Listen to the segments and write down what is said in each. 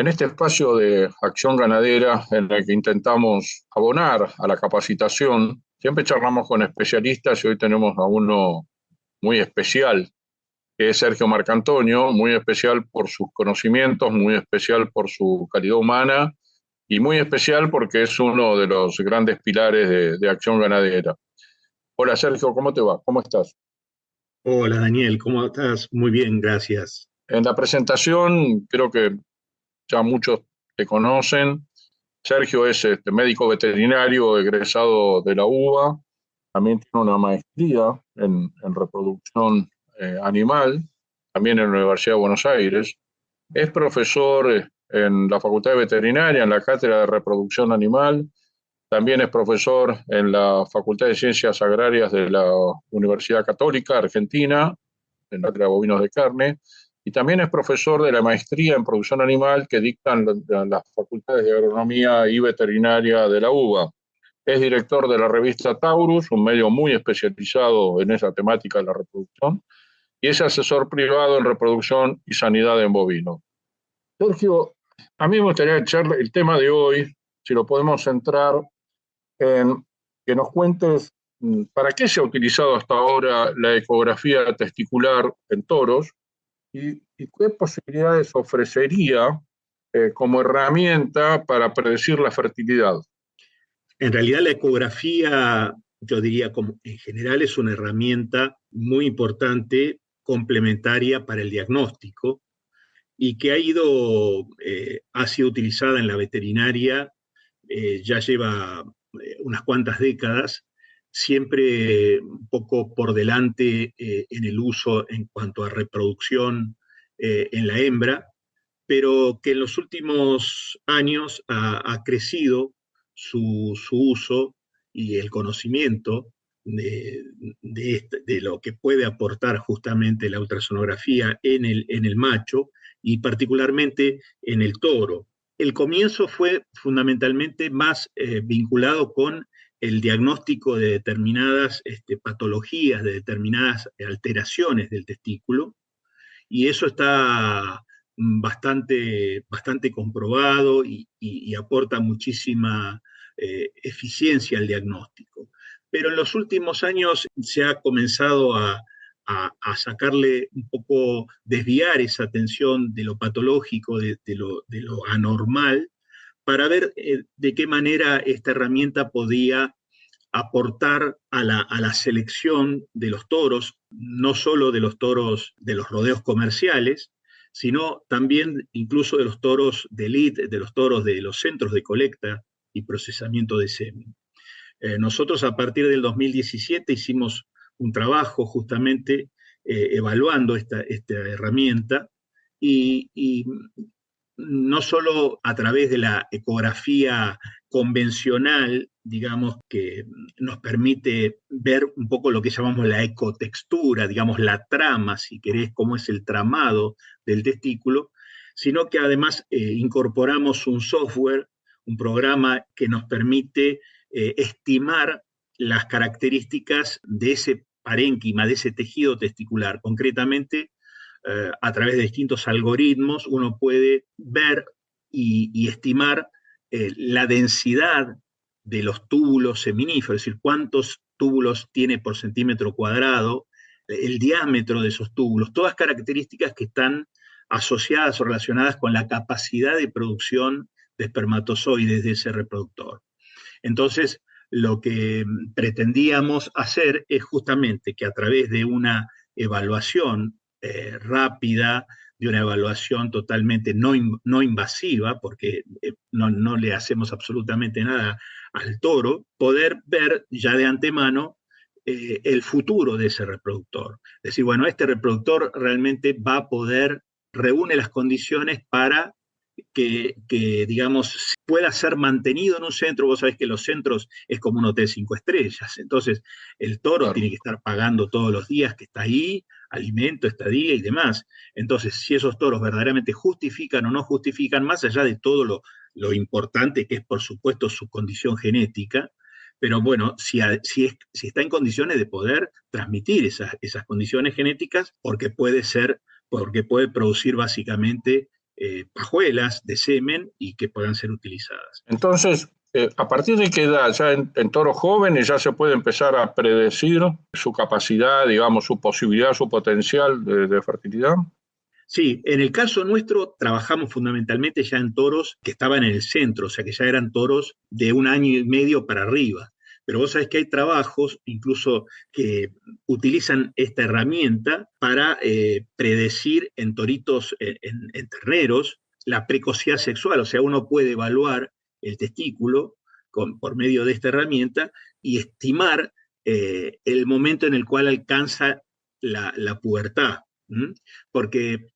En este espacio de acción ganadera en el que intentamos abonar a la capacitación, siempre charlamos con especialistas y hoy tenemos a uno muy especial, que es Sergio Marcantonio, muy especial por sus conocimientos, muy especial por su calidad humana y muy especial porque es uno de los grandes pilares de acción ganadera. Hola Sergio, ¿cómo te va? ¿Cómo estás? Hola Daniel, ¿cómo estás? Muy bien, gracias. En la presentación creo que ya muchos te conocen. Sergio es médico veterinario egresado de la UBA, también tiene una maestría en reproducción animal, también en la Universidad de Buenos Aires. Es profesor en la Facultad de Veterinaria, en la Cátedra de Reproducción Animal. También es profesor en la Facultad de Ciencias Agrarias de la Universidad Católica Argentina, en la Cátedra de Bovinos de Carne. Y también es profesor de la maestría en producción animal que dictan las facultades de agronomía y veterinaria de la UBA. Es director de la revista Taurus, un medio muy especializado en esa temática de la reproducción, y es asesor privado en reproducción y sanidad en bovinos. Sergio, a mí me gustaría echar el tema de hoy, si lo podemos centrar en que nos cuentes para qué se ha utilizado hasta ahora la ecografía testicular en toros y qué posibilidades ofrecería como herramienta para predecir la fertilidad. En realidad la ecografía, yo diría como en general, es una herramienta muy importante, complementaria para el diagnóstico y que ha sido utilizada en la veterinaria, ya lleva unas cuantas décadas, siempre un poco por delante en el uso en cuanto a reproducción en la hembra, pero que en los últimos años ha crecido su uso y el conocimiento de lo que puede aportar justamente la ultrasonografía en el macho y particularmente en el toro. El comienzo fue fundamentalmente más vinculado con el diagnóstico de determinadas patologías, de determinadas alteraciones del testículo, y eso está bastante comprobado y aporta muchísima eficiencia al diagnóstico. Pero en los últimos años se ha comenzado a sacarle un poco, desviar esa atención de lo patológico, de lo anormal, para ver de qué manera esta herramienta podía aportar a la selección de los toros, no solo de los toros de los rodeos comerciales, sino también incluso de los toros de elite, de los toros de los centros de colecta y procesamiento de semen. Nosotros a partir del 2017 hicimos un trabajo justamente evaluando esta herramienta y no solo a través de la ecografía convencional, digamos, que nos permite ver un poco lo que llamamos la ecotextura, digamos, la trama, si querés, cómo es el tramado del testículo, sino que además incorporamos un software, un programa que nos permite estimar las características de ese parénquima, de ese tejido testicular. Concretamente, a través de distintos algoritmos, uno puede ver y estimar la densidad de los túbulos seminíferos, es decir, cuántos túbulos tiene por centímetro cuadrado, el diámetro de esos túbulos, todas características que están asociadas o relacionadas con la capacidad de producción de espermatozoides de ese reproductor. Entonces, lo que pretendíamos hacer es justamente que a través de una evaluación rápida, de una evaluación totalmente no invasiva, porque no le hacemos absolutamente nada al toro, poder ver ya de antemano el futuro de ese reproductor. Es decir, bueno, este reproductor realmente va a poder, reúne las condiciones para digamos, pueda ser mantenido en un centro. Vos sabés que los centros es como un hotel 5 estrellas, entonces el toro Claro. tiene que estar pagando todos los días que está ahí, alimento, estadía y demás. Entonces, si esos toros verdaderamente justifican o no justifican, más allá de todo lo importante que es, por supuesto, su condición genética, pero bueno, si está en condiciones de poder transmitir esas condiciones genéticas, porque puede producir básicamente pajuelas de semen y que puedan ser utilizadas. Entonces, ¿a partir de qué edad, ya en toros jóvenes, ya se puede empezar a predecir su capacidad, digamos, su posibilidad, su potencial de fertilidad? Sí, en el caso nuestro trabajamos fundamentalmente ya en toros que estaban en el centro, o sea que ya eran toros de 1 año y medio para arriba. Pero vos sabés que hay trabajos incluso que utilizan esta herramienta para predecir en toritos, en terneros, la precocidad sexual. O sea, uno puede evaluar el testículo por medio de esta herramienta y estimar el momento en el cual alcanza la pubertad. ¿Mm? Porque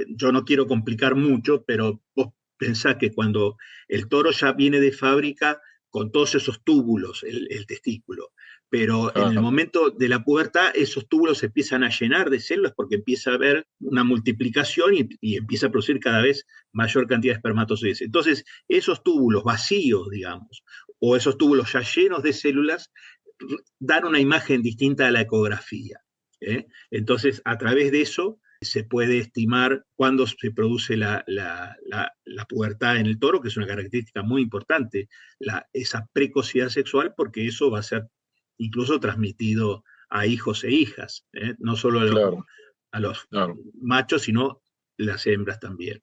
yo no quiero complicar mucho, pero vos pensás que cuando el toro ya viene de fábrica con todos esos túbulos, el testículo, pero en el Claro, momento de la pubertad esos túbulos se empiezan a llenar de células porque empieza a haber una multiplicación y empieza a producir cada vez mayor cantidad de espermatozoides. Entonces, esos túbulos vacíos, digamos, o esos túbulos ya llenos de células, dan una imagen distinta a la ecografía. Entonces, a través de eso se puede estimar cuándo se produce la pubertad en el toro, que es una característica muy importante, esa precocidad sexual, porque eso va a ser incluso transmitido a hijos e hijas, no solo claro, a los claro. machos, sino las hembras también.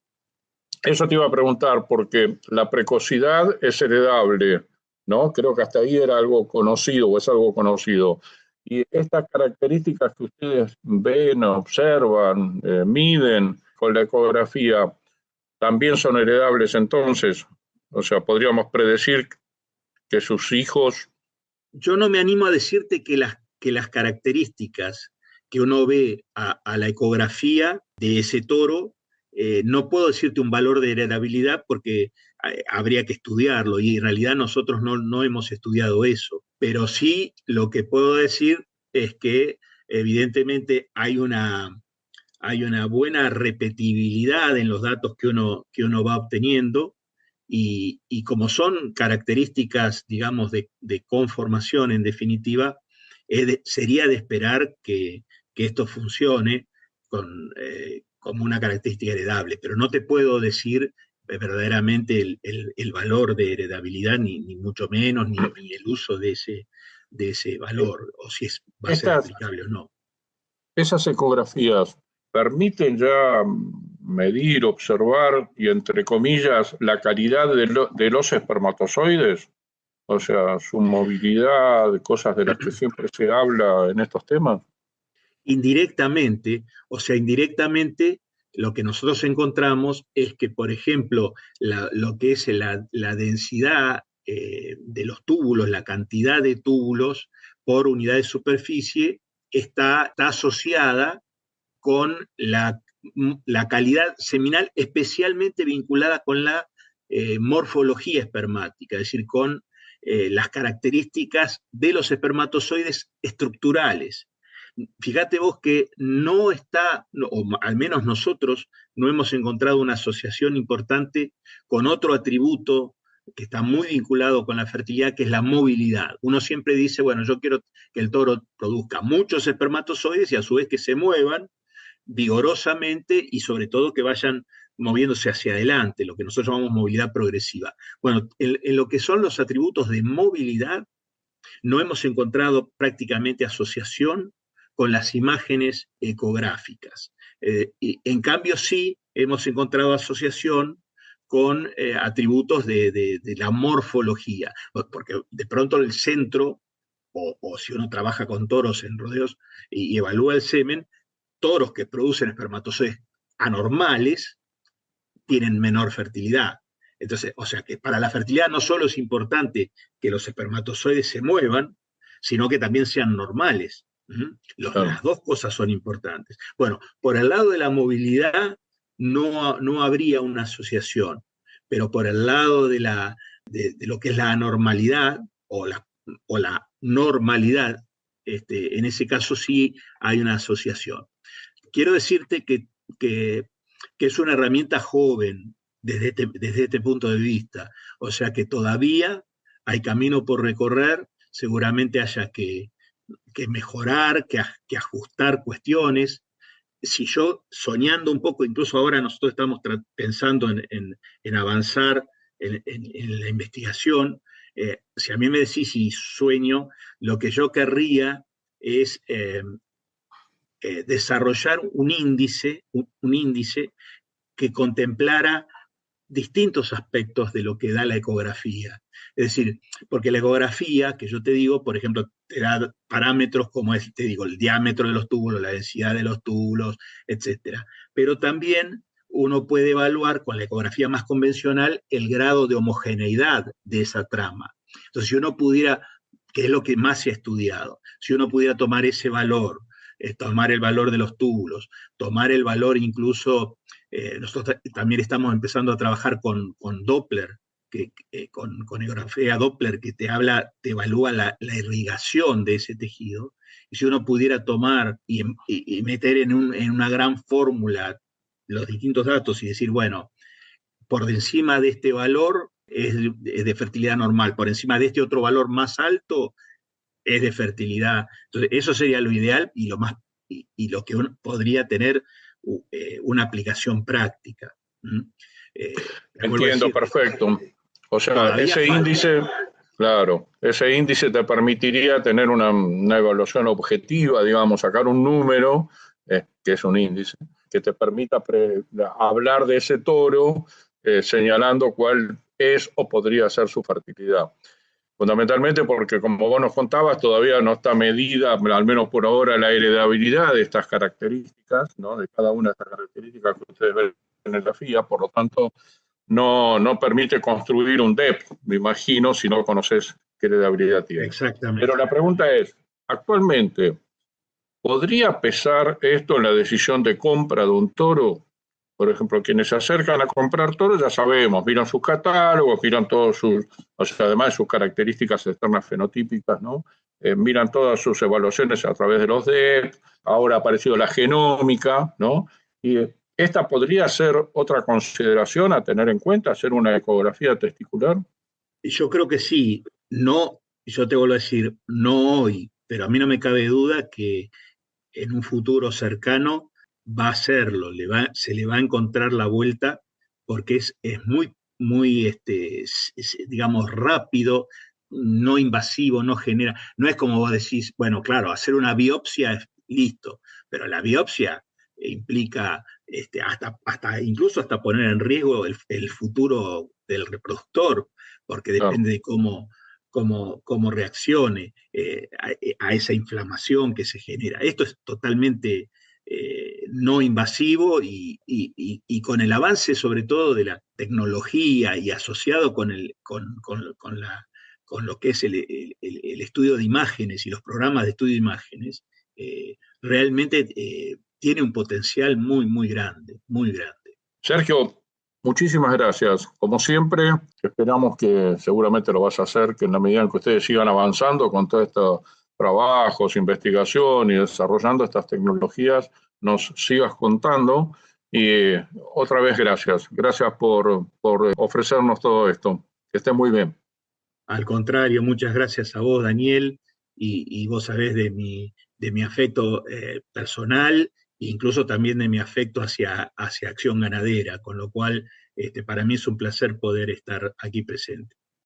Eso te iba a preguntar, porque la precocidad es heredable, ¿no? Creo que hasta ahí era algo conocido o es algo conocido. Y estas características que ustedes ven, observan, miden con la ecografía, también son heredables entonces. O sea, podríamos predecir que sus hijos... Yo no me animo a decirte que las características que uno ve a la ecografía de ese toro, no puedo decirte un valor de heredabilidad porque habría que estudiarlo y en realidad nosotros no hemos estudiado eso. Pero sí lo que puedo decir es que evidentemente hay una buena repetibilidad en los datos que uno va obteniendo y como son características, digamos, de conformación en definitiva, sería de esperar que esto funcione como una característica heredable, pero no te puedo decir verdaderamente el valor de heredabilidad, ni mucho menos, ni el uso de ese valor, o si va a ser Estas, aplicable o no. esas ecografías permiten ya medir, observar y, entre comillas, la calidad de los espermatozoides, o sea, su movilidad, cosas de las que siempre se habla en estos temas. Indirectamente, o sea, indirectamente, lo que nosotros encontramos es que, por ejemplo, lo que es la densidad de los túbulos, la cantidad de túbulos por unidad de superficie, está asociada con la calidad seminal, especialmente vinculada con la morfología espermática, es decir, con las características de los espermatozoides estructurales. Fíjate vos que no está, o al menos nosotros, no hemos encontrado una asociación importante con otro atributo que está muy vinculado con la fertilidad, que es la movilidad. Uno siempre dice, bueno, yo quiero que el toro produzca muchos espermatozoides y a su vez que se muevan vigorosamente y sobre todo que vayan moviéndose hacia adelante, lo que nosotros llamamos movilidad progresiva. Bueno, en lo que son los atributos de movilidad, no hemos encontrado prácticamente asociación con las imágenes ecográficas. En cambio, sí hemos encontrado asociación con atributos de la morfología, porque de pronto el centro, o si uno trabaja con toros en rodeos y evalúa el semen, toros que producen espermatozoides anormales tienen menor fertilidad. Entonces, o sea que para la fertilidad no solo es importante que los espermatozoides se muevan, sino que también sean normales. Claro. Las dos cosas son importantes. Bueno, por el lado de la movilidad no habría una asociación, pero por el lado de lo que es la anormalidad o la normalidad, en ese caso sí hay una asociación. Quiero decirte que es una herramienta joven desde este punto de vista, o sea que todavía hay camino por recorrer, seguramente haya que mejorar, que ajustar cuestiones. si yo soñando un poco, incluso ahora nosotros estamos pensando en avanzar en la investigación, si a mí me decís si sueño, lo que yo querría es desarrollar un índice que contemplara distintos aspectos de lo que da la ecografía. Es decir, porque la ecografía, que yo te digo, por ejemplo, te da parámetros como te digo, el diámetro de los túbulos, la densidad de los túbulos, etcétera. Pero también uno puede evaluar con la ecografía más convencional el grado de homogeneidad de esa trama. Entonces, si uno pudiera, que es lo que más se ha estudiado, si uno pudiera tomar ese valor, tomar el valor de los túbulos, tomar el valor incluso, nosotros también estamos empezando a trabajar con Doppler, con ecografía Doppler, que te evalúa la irrigación de ese tejido, y si uno pudiera tomar y meter en una gran fórmula los distintos datos y decir, bueno, por encima de este valor es de fertilidad normal, por encima de este otro valor más alto es de fertilidad. Entonces, eso sería lo ideal y lo que uno podría tener una aplicación práctica. Entiendo, perfecto. O sea, ese falta. índice, claro, ese índice te permitiría tener una evaluación objetiva, digamos, sacar un número, que es un índice, que te permita hablar de ese toro, señalando cuál es o podría ser su fertilidad. Fundamentalmente porque, como vos nos contabas, todavía no está medida, al menos por ahora, la heredabilidad de estas características, ¿no? De cada una de estas características que ustedes ven en la FIA, por lo tanto, no permite construir un DEP, me imagino, si no conoces qué heredabilidad tiene. Exactamente. Pero la pregunta es, actualmente, ¿podría pesar esto en la decisión de compra de un toro? Por ejemplo, quienes se acercan a comprar toros, ya sabemos, miran sus catálogos, miran todos sus, o sea, además de sus características externas fenotípicas, ¿no? Miran todas sus evaluaciones a través de los DEP, ahora ha aparecido la genómica, ¿no? Y esta podría ser otra consideración a tener en cuenta, hacer una ecografía testicular. Yo creo que sí, no, yo te vuelvo a decir, no hoy, pero a mí no me cabe duda que en un futuro cercano va a hacerlo, se le va a encontrar la vuelta porque es muy, digamos, rápido, no invasivo, no genera, no es como vos decís, bueno, claro, hacer una biopsia es listo, pero la biopsia implica incluso hasta poner en riesgo el futuro del reproductor, porque depende de cómo reaccione a esa inflamación que se genera. Esto es totalmente no invasivo y con el avance sobre todo de la tecnología y asociado con lo que es el estudio de imágenes y los programas de estudio de imágenes, realmente tiene un potencial muy, muy grande, muy grande. Sergio, muchísimas gracias. Como siempre, esperamos que seguramente lo vas a hacer, que en la medida en que ustedes sigan avanzando con todos estos trabajos, investigación y desarrollando estas tecnologías, nos sigas contando. Y otra vez gracias. Gracias por ofrecernos todo esto. Que esté muy bien. Al contrario, muchas gracias a vos, Daniel, y vos sabés de mi afecto personal e incluso también de mi afecto hacia Acción Ganadera, con lo cual para mí es un placer poder estar aquí presente.